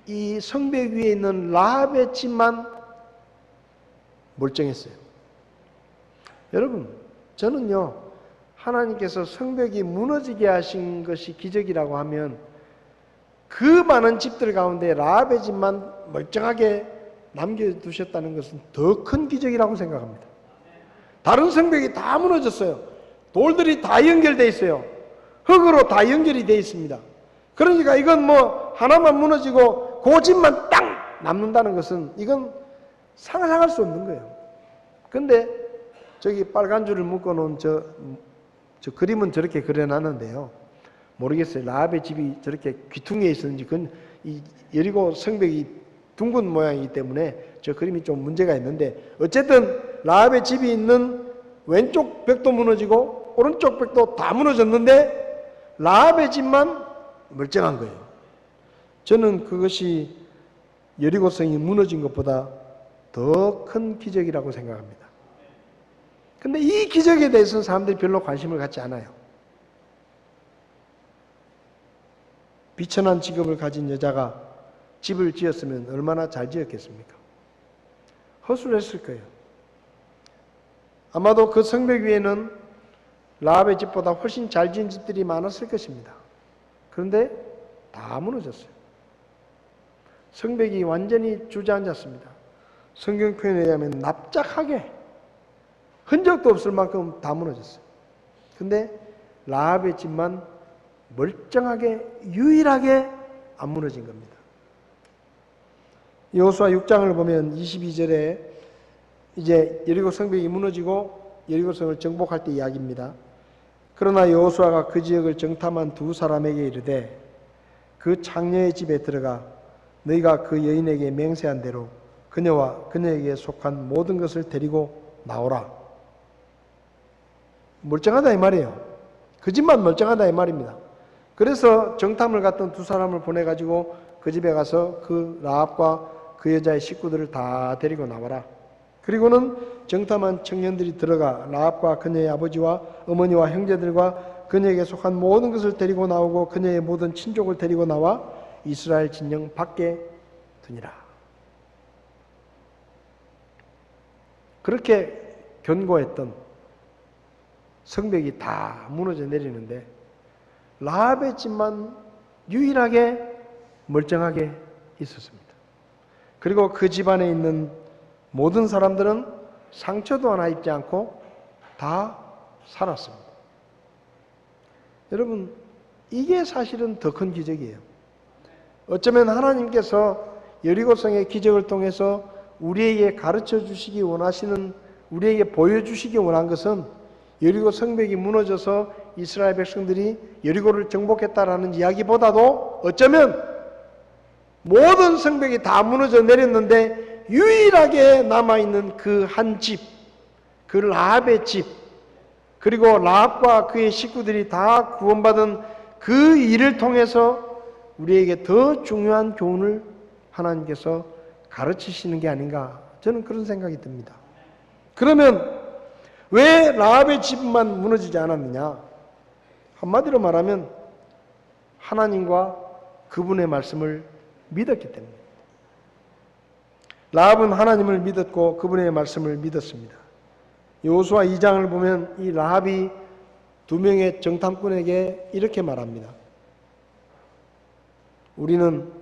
이 성벽 위에 있는 라합의 집만 멀쩡했어요. 여러분, 저는요, 하나님께서 성벽이 무너지게 하신 것이 기적이라고 하면 그 많은 집들 가운데 라합의 집만 멀쩡하게 남겨두셨다는 것은 더 큰 기적이라고 생각합니다. 다른 성벽이 다 무너졌어요. 돌들이 다 연결되어 있어요. 흙으로 다 연결이 되어 있습니다. 그러니까 이건 뭐 하나만 무너지고 가지고 그 집만 딱 남는다는 것은 이건 상상할 수 없는 거예요. 근데 저기 빨간 줄을 묶어놓은 저 그림은 저렇게 그려놨는데요. 모르겠어요. 라합의 집이 저렇게 귀퉁이에 있었는지. 그건 이 여리고 성벽이 둥근 모양이기 때문에 저 그림이 좀 문제가 있는데, 어쨌든 라합의 집이 있는 왼쪽 벽도 무너지고 오른쪽 벽도 다 무너졌는데 라합의 집만 멀쩡한 거예요. 저는 그것이 여리고성이 무너진 것보다 더 큰 기적이라고 생각합니다. 근데 이 기적에 대해서는 사람들이 별로 관심을 갖지 않아요. 비천한 직업을 가진 여자가 집을 지었으면 얼마나 잘 지었겠습니까? 허술을 했을 거예요. 아마도 그 성벽 위에는 라합의 집보다 훨씬 잘 지은 집들이 많았을 것입니다. 그런데 다 무너졌어요. 성벽이 완전히 주저앉았습니다. 성경 표현에 의하면 납작하게 흔적도 없을 만큼 다 무너졌어요. 근데 라합의 집만 멀쩡하게 유일하게 안 무너진 겁니다. 여호수아 6장을 보면 22절에 이제 여리고 성벽이 무너지고 여리고성을 정복할 때 이야기입니다. 그러나 여호수아가 그 지역을 정탐한 두 사람에게 이르되 그 창녀의 집에 들어가 너희가 그 여인에게 맹세한 대로 그녀와 그녀에게 속한 모든 것을 데리고 나오라. 멀쩡하다 이 말이에요. 그 집만 멀쩡하다 이 말입니다. 그래서 정탐을 갔던 두 사람을 보내가지고 그 집에 가서 그 라합과 그 여자의 식구들을 다 데리고 나와라. 그리고는 정탐한 청년들이 들어가 라합과 그녀의 아버지와 어머니와 형제들과 그녀에게 속한 모든 것을 데리고 나오고 그녀의 모든 친족을 데리고 나와 이스라엘 진영 밖에 두니라. 그렇게 견고했던 성벽이 다 무너져 내리는데 라합의 집만 유일하게 멀쩡하게 있었습니다. 그리고 그 집안에 있는 모든 사람들은 상처도 하나 입지 않고 다 살았습니다. 여러분, 이게 사실은 더 큰 기적이에요. 어쩌면 하나님께서 여리고성의 기적을 통해서 우리에게 가르쳐 주시기 원하시는, 우리에게 보여주시기 원한 것은 여리고 성벽이 무너져서 이스라엘 백성들이 여리고를 정복했다라는 이야기보다도 어쩌면 모든 성벽이 다 무너져 내렸는데 유일하게 남아있는 그 한 집, 그 라합의 집, 그리고 라합과 그의 식구들이 다 구원받은 그 일을 통해서 우리에게 더 중요한 교훈을 하나님께서 가르치시는 게 아닌가, 저는 그런 생각이 듭니다. 그러면 왜 라합의 집만 무너지지 않았느냐? 한마디로 말하면 하나님과 그분의 말씀을 믿었기 때문입니다. 라합은 하나님을 믿었고 그분의 말씀을 믿었습니다. 여호수아 2장을 보면 이 라합이 두 명의 정탐꾼에게 이렇게 말합니다. 우리는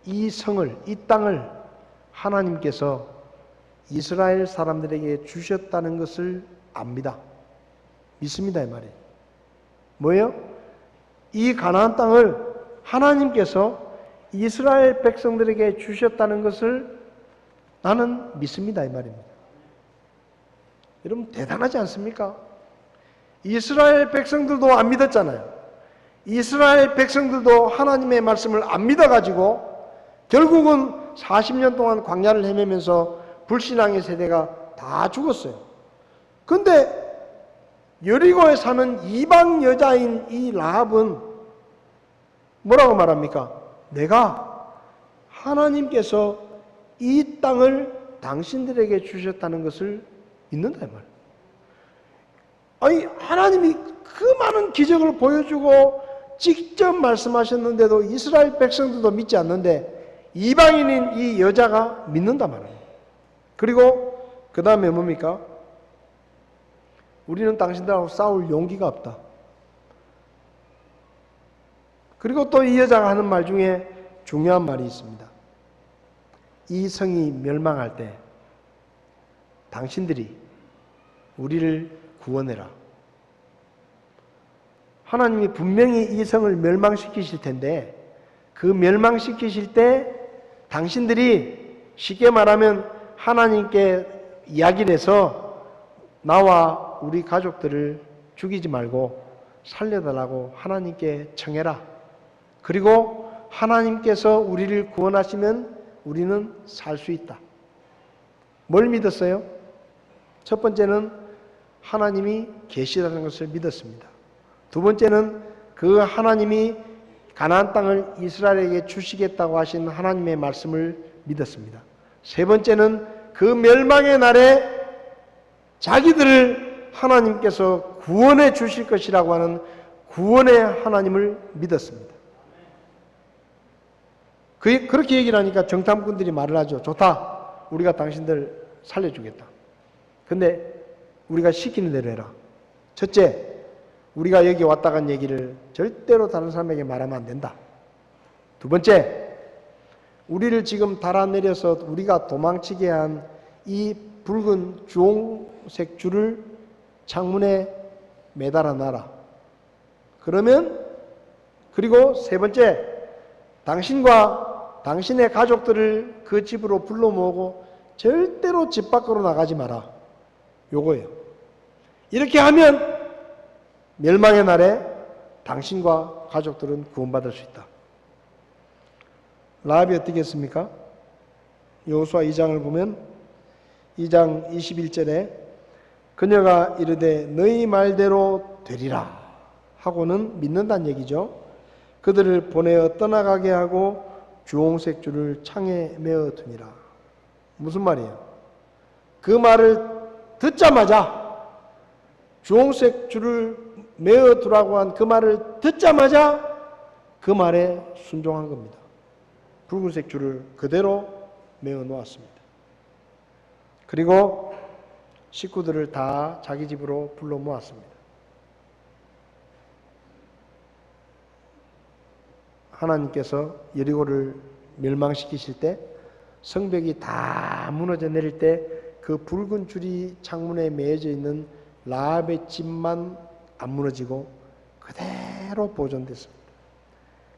이 성을, 이 땅을 하나님께서 이스라엘 사람들에게 주셨다는 것을 압니다. 믿습니다 이 말이에요. 뭐예요? 이 가나안 땅을 하나님께서 이스라엘 백성들에게 주셨다는 것을 나는 믿습니다 이 말입니다. 여러분 대단하지 않습니까? 이스라엘 백성들도 안 믿었잖아요. 이스라엘 백성들도 하나님의 말씀을 안 믿어가지고 결국은 40년 동안 광야를 헤매면서 불신앙의 세대가 다 죽었어요. 근데 여리고에 사는 이방 여자인 이 라합은 뭐라고 말합니까? 내가 하나님께서 이 땅을 당신들에게 주셨다는 것을 믿는다 이 말이에요. 아니 하나님이 그 많은 기적을 보여주고 직접 말씀하셨는데도 이스라엘 백성들도 믿지 않는데 이방인인 이 여자가 믿는단 말이에요. 그리고 그 다음에 뭡니까? 우리는 당신들하고 싸울 용기가 없다. 그리고 또 이 여자가 하는 말 중에 중요한 말이 있습니다. 이 성이 멸망할 때 당신들이 우리를 구원해라. 하나님이 분명히 이 성을 멸망시키실 텐데 그 멸망시키실 때 당신들이 쉽게 말하면 하나님께 이야기를 해서 나와 우리 가족들을 죽이지 말고 살려달라고 하나님께 청해라. 그리고 하나님께서 우리를 구원하시면 우리는 살 수 있다. 뭘 믿었어요? 첫 번째는 하나님이 계시라는 것을 믿었습니다. 두 번째는 그 하나님이 가나안 땅을 이스라엘에게 주시겠다고 하신 하나님의 말씀을 믿었습니다. 세 번째는 그 멸망의 날에 자기들을 하나님께서 구원해 주실 것이라고 하는 구원의 하나님을 믿었습니다. 그렇게 얘기를 하니까 정탐꾼들이 말을 하죠. 좋다. 우리가 당신들 살려주겠다. 근데 우리가 시키는 대로 해라. 첫째, 우리가 여기 왔다 간 얘기를 절대로 다른 사람에게 말하면 안 된다. 두 번째, 우리를 지금 달아내려서 우리가 도망치게 한 이 붉은 주홍색 줄을 창문에 매달아 놔라. 그리고 세 번째, 당신과 당신의 가족들을 그 집으로 불러 모으고 절대로 집 밖으로 나가지 마라. 요거예요. 이렇게 하면 멸망의 날에 당신과 가족들은 구원받을 수 있다. 라합이 어떻게 했습니까? 여호수아 2장을 보면 2장 21절에 그녀가 이르되 너희 말대로 되리라 하고는 믿는다는 얘기죠. 그들을 보내어 떠나가게 하고 주홍색 줄을 창에 메어 두니라. 무슨 말이에요? 그 말을 듣자마자 주홍색 줄을 메어 두라고 한 그 말을 듣자마자 그 말에 순종한 겁니다. 붉은색 줄을 그대로 메어 놓았습니다. 그리고 식구들을 다 자기 집으로 불러 모았습니다. 하나님께서 여리고를 멸망시키실 때 성벽이 다 무너져 내릴 때 그 붉은 줄이 창문에 매어져 있는 라합의 집만 안 무너지고 그대로 보존됐습니다.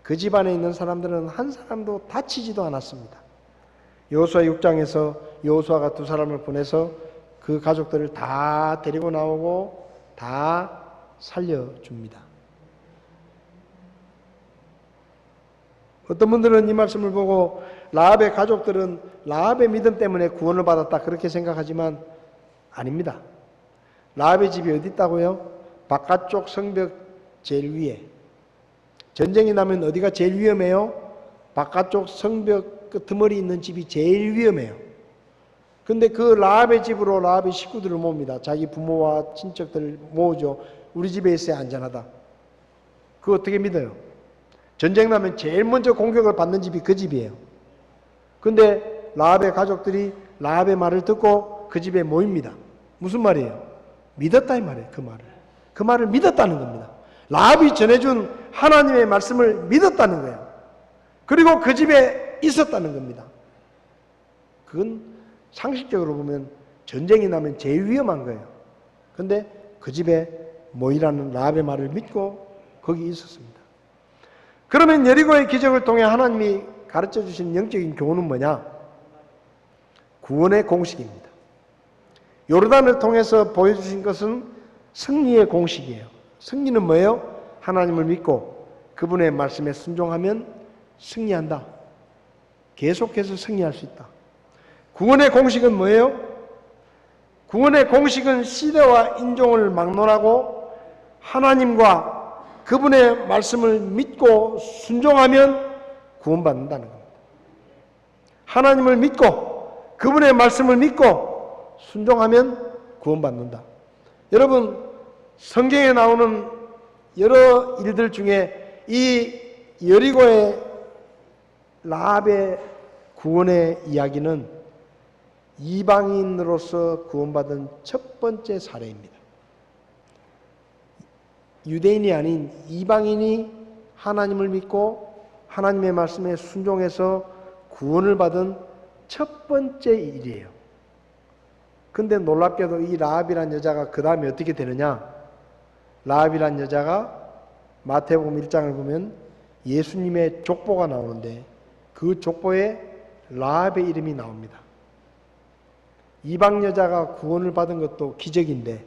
그 집 안에 있는 사람들은 한 사람도 다치지도 않았습니다. 여호수아 6장에서 여호수아가 두 사람을 보내서 그 가족들을 다 데리고 나오고 다 살려줍니다. 어떤 분들은 이 말씀을 보고 라합의 가족들은 라합의 믿음 때문에 구원을 받았다 그렇게 생각하지만 아닙니다. 라합의 집이 어디 있다고요? 바깥쪽 성벽 제일 위에. 전쟁이 나면 어디가 제일 위험해요? 바깥쪽 성벽 끄트머리 있는 집이 제일 위험해요. 근데 그 라합의 집으로 라합의 식구들을 모읍니다. 자기 부모와 친척들 모으죠. 우리 집에 있어야 안전하다. 그거 어떻게 믿어요? 전쟁 나면 제일 먼저 공격을 받는 집이 그 집이에요. 근데 라합의 가족들이 라합의 말을 듣고 그 집에 모입니다. 무슨 말이에요? 믿었다 이 말이에요. 그 말을 믿었다는 겁니다. 라합이 전해준 하나님의 말씀을 믿었다는 거예요. 그리고 그 집에 있었다는 겁니다. 그건 상식적으로 보면 전쟁이 나면 제일 위험한 거예요. 근데 그 집에 모이라는 라합의 말을 믿고 거기 있었습니다. 그러면 여리고의 기적을 통해 하나님이 가르쳐 주신 영적인 교훈은 뭐냐? 구원의 공식입니다. 요르단을 통해서 보여주신 것은 승리의 공식이에요. 승리는 뭐예요? 하나님을 믿고 그분의 말씀에 순종하면 승리한다. 계속해서 승리할 수 있다. 구원의 공식은 뭐예요? 구원의 공식은 시대와 인종을 막론하고 하나님과 그분의 말씀을 믿고 순종하면 구원받는다는 겁니다. 하나님을 믿고 그분의 말씀을 믿고 순종하면 구원받는다. 여러분, 성경에 나오는 여러 일들 중에 이 여리고의 라합의 구원의 이야기는 이방인으로서 구원받은 첫 번째 사례입니다. 유대인이 아닌 이방인이 하나님을 믿고 하나님의 말씀에 순종해서 구원을 받은 첫 번째 일이에요. 근데 놀랍게도 이 라합이란 여자가 그 다음에 어떻게 되느냐? 라합이란 여자가 마태복음 1장을 보면 예수님의 족보가 나오는데 그 족보에 라합의 이름이 나옵니다. 이방 여자가 구원을 받은 것도 기적인데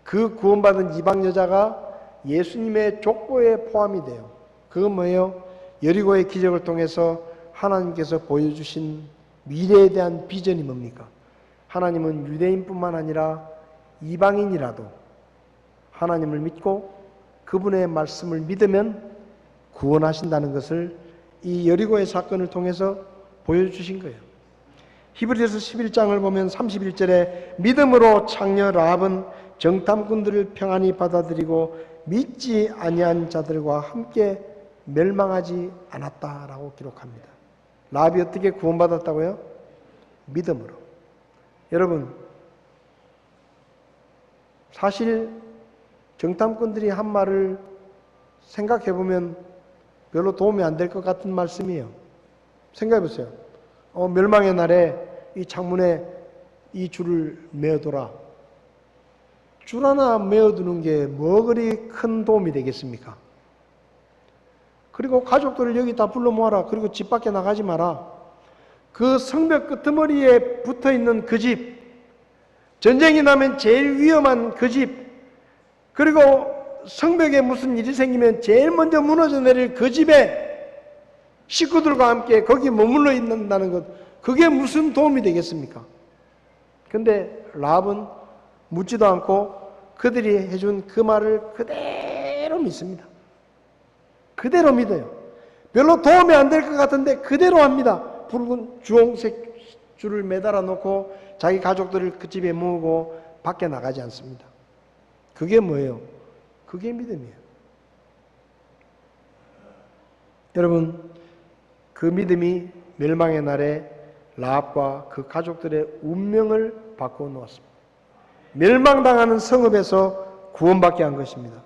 그 구원받은 이방 여자가 예수님의 족보에 포함이 돼요. 그건 뭐예요? 여리고의 기적을 통해서 하나님께서 보여주신 미래에 대한 비전이 뭡니까? 하나님은 유대인뿐만 아니라 이방인이라도 하나님을 믿고 그분의 말씀을 믿으면 구원하신다는 것을 이 여리고의 사건을 통해서 보여주신 거예요. 히브리서 11장을 보면 31절에 믿음으로 창녀 라합은 정탐꾼들을 평안히 받아들이고 믿지 아니한 자들과 함께 멸망하지 않았다라고 기록합니다. 라합이 어떻게 구원받았다고요? 믿음으로. 여러분, 사실 정탐꾼들이 한 말을 생각해 보면 별로 도움이 안 될 것 같은 말씀이에요. 생각해 보세요. 멸망의 날에 이 창문에 이 줄을 메어둬라. 줄 하나 메어두는 게 뭐 그리 큰 도움이 되겠습니까? 그리고 가족들을 여기 다 불러 모아라. 그리고 집 밖에 나가지 마라. 그 성벽 끄트머리에 붙어 있는 그 집, 전쟁이 나면 제일 위험한 그 집, 그리고 성벽에 무슨 일이 생기면 제일 먼저 무너져 내릴 그 집에 식구들과 함께 거기 머물러 있는다는 것, 그게 무슨 도움이 되겠습니까? 근데 라합은 묻지도 않고 그들이 해준 그 말을 그대로 믿습니다. 그대로 믿어요. 별로 도움이 안 될 것 같은데 그대로 합니다. 붉은 주홍색 줄을 매달아 놓고 자기 가족들을 그 집에 모으고 밖에 나가지 않습니다. 그게 뭐예요? 그게 믿음이에요. 여러분, 그 믿음이 멸망의 날에 라합과 그 가족들의 운명을 바꾸어 놓았습니다. 멸망당하는 성읍에서 구원받게 한 것입니다.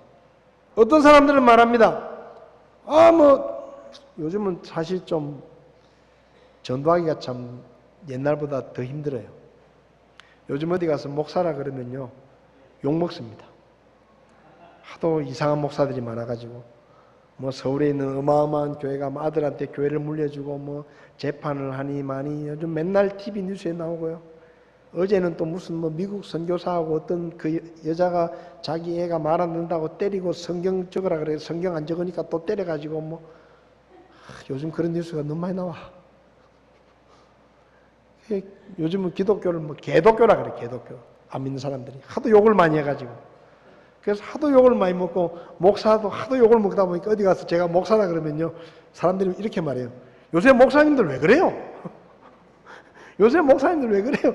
어떤 사람들은 말합니다. 요즘은 사실 좀 전도하기가 참 옛날보다 더 힘들어요. 요즘 어디 가서 목사라 그러면요, 욕먹습니다. 하도 이상한 목사들이 많아가지고, 서울에 있는 어마어마한 교회가 아들한테 교회를 물려주고, 재판을 하니 마니, 요즘 맨날 TV 뉴스에 나오고요. 어제는 또 무슨 미국 선교사하고 어떤 그 여자가 자기 애가 말 안 듣는다고 때리고 성경 적으라 그래. 성경 안 적으니까 또 때려가지고 요즘 그런 뉴스가 너무 많이 나와. 요즘은 기독교를 개독교라 그래. 개독교. 안 믿는 사람들이 하도 욕을 많이 해가지고. 그래서 하도 욕을 많이 먹고 목사도 하도 욕을 먹다 보니까 어디 가서 제가 목사라 그러면요, 사람들이 이렇게 말해요. 요새 목사님들 왜 그래요? 요새 목사님들 왜 그래요?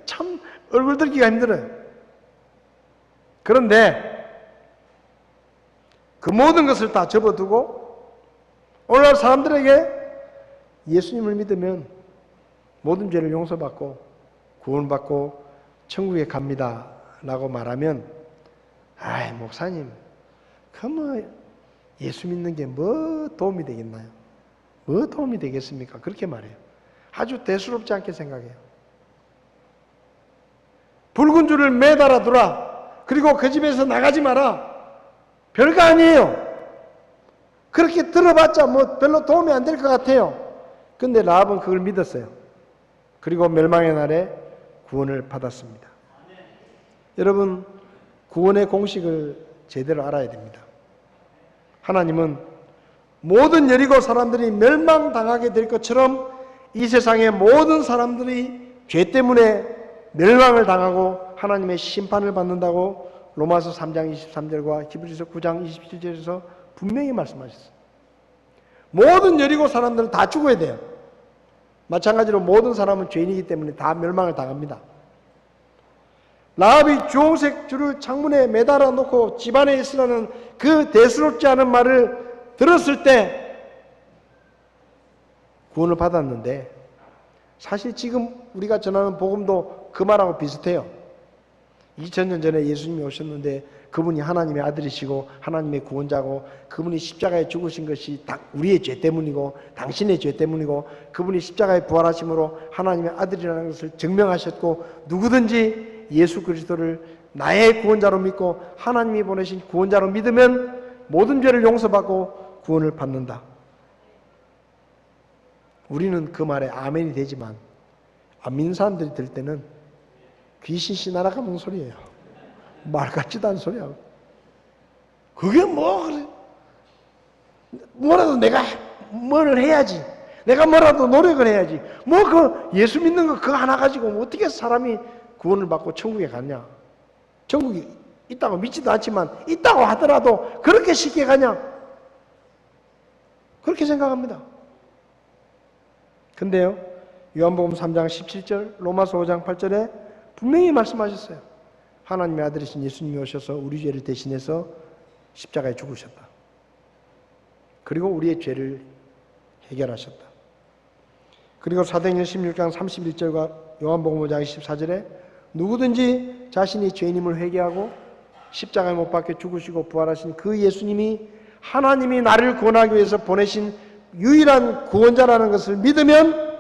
참 얼굴 들기가 힘들어요. 그런데 그 모든 것을 다 접어두고 오늘날 사람들에게 예수님을 믿으면 모든 죄를 용서받고 구원받고 천국에 갑니다 라고 말하면, 목사님, 예수 믿는 게 뭐 도움이 되겠나요? 뭐 도움이 되겠습니까? 그렇게 말해요. 아주 대수롭지 않게 생각해요. 붉은 줄을 매달아 두라. 그리고 그 집에서 나가지 마라. 별거 아니에요. 그렇게 들어봤자 별로 도움이 안 될 것 같아요. 근데 라합은 그걸 믿었어요. 그리고 멸망의 날에 구원을 받았습니다. 여러분, 구원의 공식을 제대로 알아야 됩니다. 하나님은 모든 여리고 사람들이 멸망당하게 될 것처럼 이 세상의 모든 사람들이 죄 때문에 멸망을 당하고 하나님의 심판을 받는다고 로마서 3장 23절과 히브리서 9장 27절에서 분명히 말씀하셨어요. 모든 여리고 사람들은 다 죽어야 돼요. 마찬가지로 모든 사람은 죄인이기 때문에 다 멸망을 당합니다. 라합이 주홍색 줄을 창문에 매달아 놓고 집안에 있으라는 그 대수롭지 않은 말을 들었을 때 구원을 받았는데, 사실 지금 우리가 전하는 복음도 그 말하고 비슷해요. 2000년 전에 예수님이 오셨는데 그분이 하나님의 아들이시고 하나님의 구원자고, 그분이 십자가에 죽으신 것이 우리의 죄 때문이고 당신의 죄 때문이고, 그분이 십자가에 부활하심으로 하나님의 아들이라는 것을 증명하셨고, 누구든지 예수 그리스도를 나의 구원자로 믿고 하나님이 보내신 구원자로 믿으면 모든 죄를 용서받고 구원을 받는다. 우리는 그 말에 아멘이 되지만 안 믿는 사람들이 들을 때는 귀신씨 날아가는 소리예요. 말 같지도 않은 소리하고. 그게 뭐 그래. 뭐라도 내가 뭘 해야지. 내가 뭐라도 노력을 해야지. 뭐 그 예수 믿는 거 그거 하나 가지고 어떻게 사람이 구원을 받고 천국에 가냐. 천국이 있다고 믿지도 않지만 있다고 하더라도 그렇게 쉽게 가냐. 그렇게 생각합니다. 근데요, 요한복음 3장 17절, 로마서 5장 8절에 분명히 말씀하셨어요. 하나님의 아들이신 예수님이 오셔서 우리 죄를 대신해서 십자가에 죽으셨다. 그리고 우리의 죄를 해결하셨다. 그리고 사도행전 16장 31절과 요한복음 5장 24절에 누구든지 자신이 죄인임을 회개하고 십자가에 못 박혀 죽으시고 부활하신 그 예수님이 하나님이 나를 구원하기 위해서 보내신 유일한 구원자라는 것을 믿으면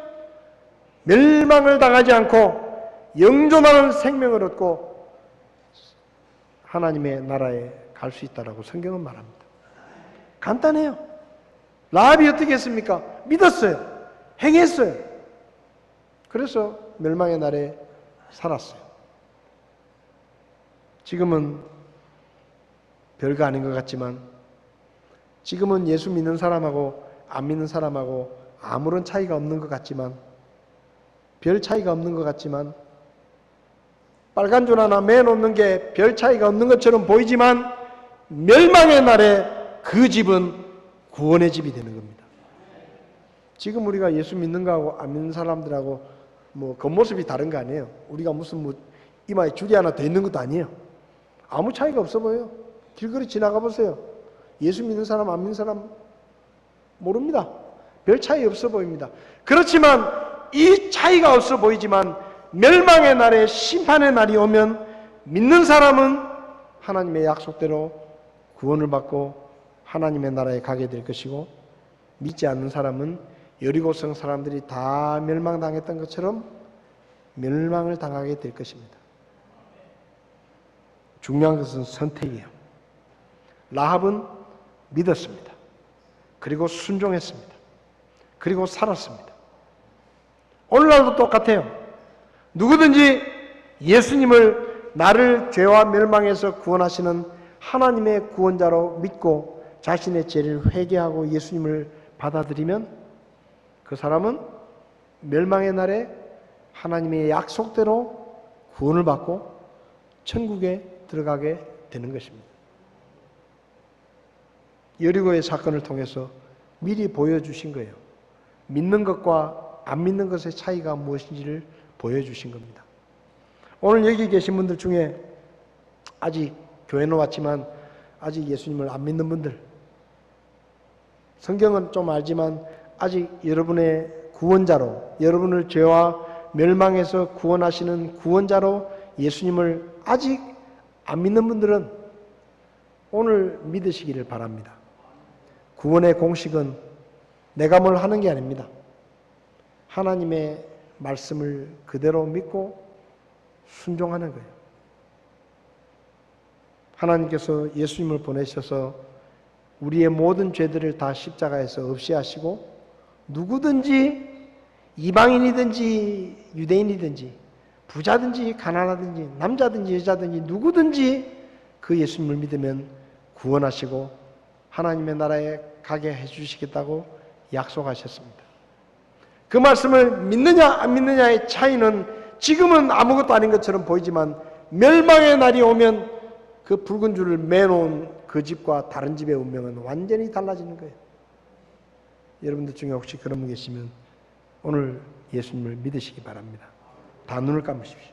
멸망을 당하지 않고 영존하는 생명을 얻고 하나님의 나라에 갈 수 있다라고 성경은 말합니다. 간단해요. 라합이 어떻게 했습니까? 믿었어요. 행했어요. 그래서 멸망의 날에 살았어요. 지금은 별거 아닌 것 같지만 지금은 예수 믿는 사람하고 안 믿는 사람하고 아무런 차이가 없는 것 같지만 별 차이가 없는 것 같지만 빨간 줄 하나 매놓는 게 별 차이가 없는 것처럼 보이지만 멸망의 날에 그 집은 구원의 집이 되는 겁니다. 지금 우리가 예수 믿는 거하고 안 믿는 사람들하고 뭐 겉모습이 다른 거 아니에요. 우리가 무슨 뭐 이마에 줄이 하나 더 있는 것도 아니에요. 아무 차이가 없어 보여요. 길거리 지나가 보세요. 예수 믿는 사람 안 믿는 사람 모릅니다. 별 차이 없어 보입니다. 그렇지만 이 차이가 없어 보이지만 멸망의 날에 심판의 날이 오면 믿는 사람은 하나님의 약속대로 구원을 받고 하나님의 나라에 가게 될 것이고 믿지 않는 사람은 여리고성 사람들이 다 멸망당했던 것처럼 멸망을 당하게 될 것입니다. 중요한 것은 선택이에요. 라합은 믿었습니다. 그리고 순종했습니다. 그리고 살았습니다. 오늘날도 똑같아요. 누구든지 예수님을 나를 죄와 멸망에서 구원하시는 하나님의 구원자로 믿고 자신의 죄를 회개하고 예수님을 받아들이면 그 사람은 멸망의 날에 하나님의 약속대로 구원을 받고 천국에 들어가게 되는 것입니다. 여리고의 사건을 통해서 미리 보여주신 거예요. 믿는 것과 안 믿는 것의 차이가 무엇인지를 보여주신 겁니다. 오늘 여기 계신 분들 중에 아직 교회는 왔지만 아직 예수님을 안 믿는 분들, 성경은 좀 알지만 아직 여러분의 구원자로, 여러분을 죄와 멸망에서 구원하시는 구원자로 예수님을 아직 안 믿는 분들은 오늘 믿으시기를 바랍니다. 구원의 공식은 내가 뭘 하는 게 아닙니다. 하나님의 말씀을 그대로 믿고 순종하는 거예요. 하나님께서 예수님을 보내셔서 우리의 모든 죄들을 다 십자가에서 없이 하시고 누구든지 이방인이든지 유대인이든지 부자든지 가난하든지 남자든지 여자든지 누구든지 그 예수님을 믿으면 구원하시고 하나님의 나라에 가게 해주시겠다고 약속하셨습니다. 그 말씀을 믿느냐 안 믿느냐의 차이는 지금은 아무것도 아닌 것처럼 보이지만 멸망의 날이 오면 그 붉은 줄을 매놓은 그 집과 다른 집의 운명은 완전히 달라지는 거예요. 여러분들 중에 혹시 그런 분 계시면 오늘 예수님을 믿으시기 바랍니다. 다 눈을 감으십시오.